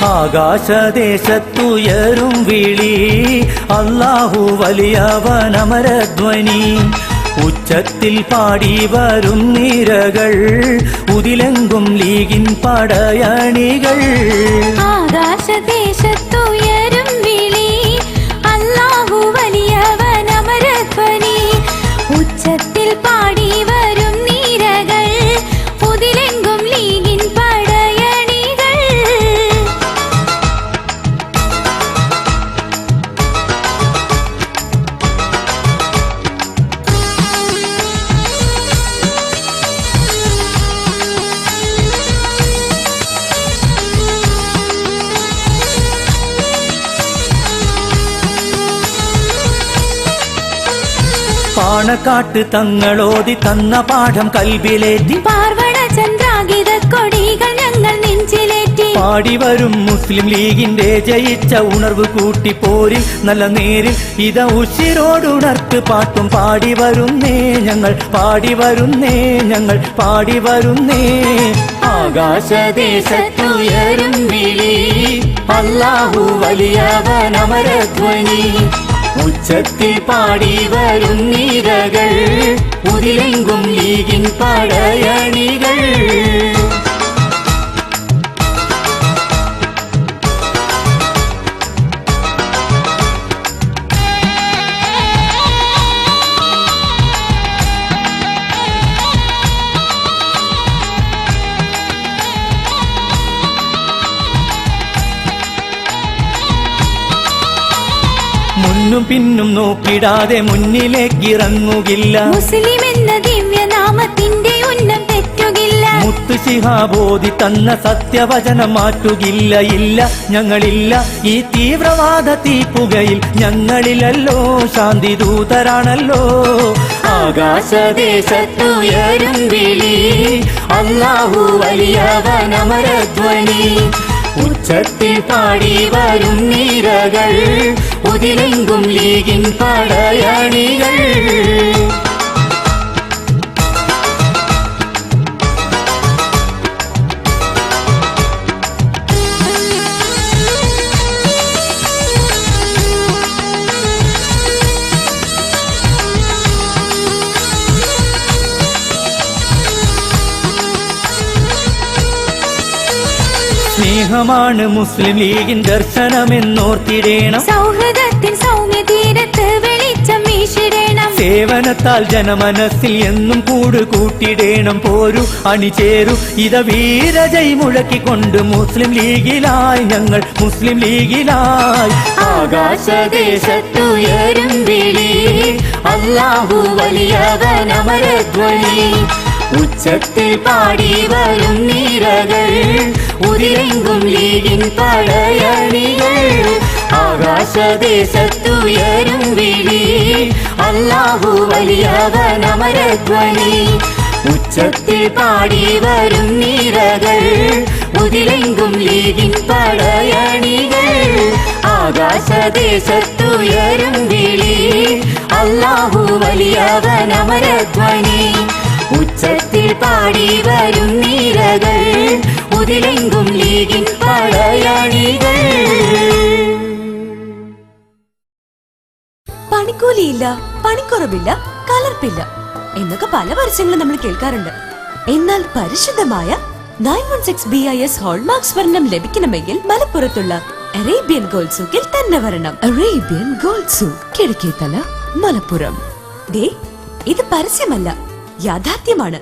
ആകാശദേശത്തുയരും വിളി അല്ലാഹു വലിയവനമരധ്വനി ഉച്ചത്തിൽ പാടി വരും നിരകൾ ഉതിലെങ്കും ലീഗിൻ പടയണികൾ ആകാശദേശത്തുയരും വിളി അല്ലാഹു വലിയവനമരധ്വനി ഉച്ചത്തിൽ പാടി വരും നിരകൾ ഉതിലെങ്കും ലീഗിൻ പടയണികൾ പാണക്കാട്ട് തങ്ങളോതി തന്ന പാഠം കൽബിലേറ്റി പാർവണ ചന്ദ്രാഗിത കൊടികൾ ഞങ്ങൾ നെഞ്ചിലേറ്റി പാടി വരും മുസ്ലിം ലീഗിന്റെ ജയിച്ച ഉണർവ് കൂട്ടി പോരിൽ നല്ല നേരിൽ ഇത ഉശിരോടുണർത്ത് പാട്ടും പാടി വരുന്നേ ഞങ്ങൾ പാടി വരുന്നേ ഞങ്ങൾ പാടി വരുന്നേ ആകാശദേശത്തുയരും വിളി അല്ലാഹു വലിയവനമരധ്വനി ഉച്ചത്തിൽ പാടി വരും നിരകൾ ഉതിലെങ്കും ലീഗിൻ പടയണികൾ മുന്നും പിന്നും നോക്കിടാതെ മുന്നിലേക്ക് ഇറങ്ങുകില്ല മുസ്ലിം എന്ന ദിവ്യനാമത്തിന്റെ ഉന്നം തെറ്റുകില്ല മുത്തു ശിഹാബോധി തന്ന സത്യവചനം മാറ്റുകില്ല ഇല്ല ഞങ്ങളില്ല ഈ തീവ്രവാദ തീപ്പുകയിൽ ഞങ്ങളിലല്ലോ ശാന്തി ദൂതരാണല്ലോ ആകാശദേശത്തുയരും വിളി അല്ലാഹു വലിയവനമരധ്വനി ഉച്ചത്തിൽ പാടി വരും നിരകൾ ഉതിലെങ്കും ലീഗിൻ പടയണികൾ സ്നേഹമാണ് മുസ്ലിം ലീഗിൻ ദർശനമെന്നോർത്തിടേണം സൗഹൃദത്തിൻ സൗമ്യ തീരത്ത് വെളിച്ചം വീശിടേണം സേവനത്താൽ ജനമനസ്സിൽ എന്നും കൂട്ടിടേണം പോരു അണിചേരു ഇത വീരജയ് മുഴക്കിക്കൊണ്ട് മുസ്ലിം ലീഗിലായി ഞങ്ങൾ മുസ്ലിം ലീഗിലായി ആകാശദേശത്തുയരും വിളി അല്ലാഹു വലിയവനമരധ്വനി ഉച്ചത്തിൽ പാടി വരും നിരകൾ ഉതിലെങ്കും ലീഗിൻ പടയണികൾ ആകാശദേശത്തുയരും വിളി അല്ലാഹു വലിയവനമരധ്വനി ഉച്ചത്തിൽ പാടി വരും നിരകൾ ഉതിലെങ്കും ലീഗിൻ പടയണികൾ ആകാശദേശത്തുയരും വിളി അല്ലാഹു വലിയവനമരധ്വനി ഉച്ചത്തിൽ പാടി വരും നിരകൾ ഉതിലെങ്കും ലീഗിൻ പടയണികൾ പണിക്കൂലിയില്ല, പണിക്കുറവില്ല, കലർപ്പില്ല എന്നൊക്കെ പല പരസ്യങ്ങളും നമ്മൾ കേൾക്കാറുണ്ട്. എന്നാൽ പരിശുദ്ധമായ 916 BIS ഹോൾമാർക്ക് സ്വർണം ലഭിക്കണമെങ്കിൽ മലപ്പുറത്തുള്ള അറേബ്യൻ ഗോൾഡ് സൂക്കിൽ തന്നെ വരണം. Arabian gold souk, Kizhakkethala, Malappuram. ദേ, ഇത് പരസ്യമല്ല, യാഥാർത്ഥ്യമാണ്.